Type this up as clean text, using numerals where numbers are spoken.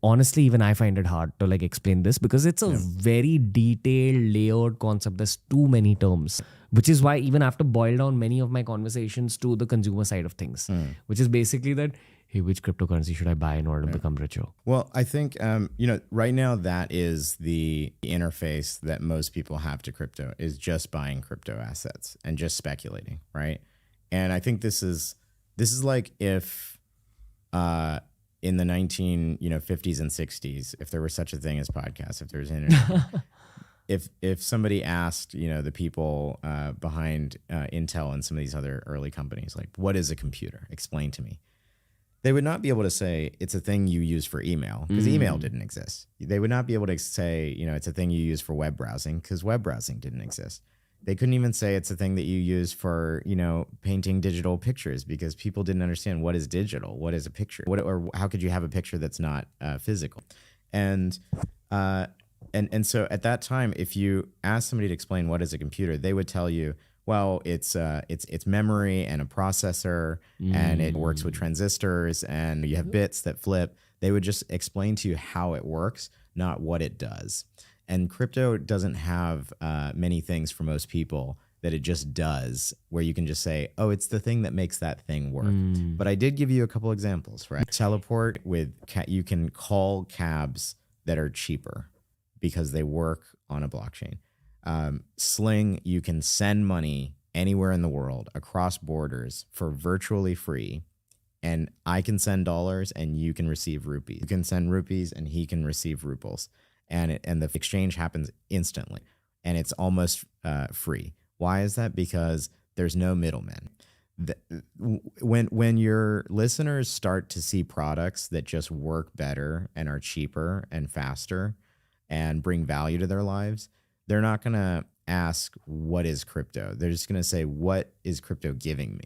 honestly, even I find it hard to like explain this because it's a very detailed, layered concept. There's too many terms, which is why even I have to boil down many of my conversations to the consumer side of things, which is basically that, hey, which cryptocurrency should I buy in order to become richer? Well, I think, right now that is the interface that most people have to crypto, is just buying crypto assets and just speculating, right? And I think this is like if in the 1950s and 60s, if there were such a thing as podcasts, if there was internet, if somebody asked, the people behind Intel and some of these other early companies, like, what is a computer? Explain to me. They would not be able to say it's a thing you use for email, because email didn't exist. They would not be able to say, it's a thing you use for web browsing, because web browsing didn't exist. They couldn't even say it's a thing that you use for, painting digital pictures, because people didn't understand what is digital, what is a picture, or how could you have a picture that's not physical. And so at that time, if you ask somebody to explain what is a computer, they would tell you, well, it's memory and a processor, and it works with transistors, and you have bits that flip. They would just explain to you how it works, not what it does. And crypto doesn't have many things for most people that it just does, where you can just say, oh, it's the thing that makes that thing work. But I did give you a couple examples, right? Teleport with you can call cabs that are cheaper because they work on a blockchain. Sling, you can send money anywhere in the world across borders for virtually free. And I can send dollars and you can receive rupees. You can send rupees and he can receive rubles. And the exchange happens instantly. And it's almost free. Why is that? Because there's no middlemen. When your listeners start to see products that just work better and are cheaper and faster and bring value to their lives, they're not going to ask, what is crypto? They're just going to say, what is crypto giving me?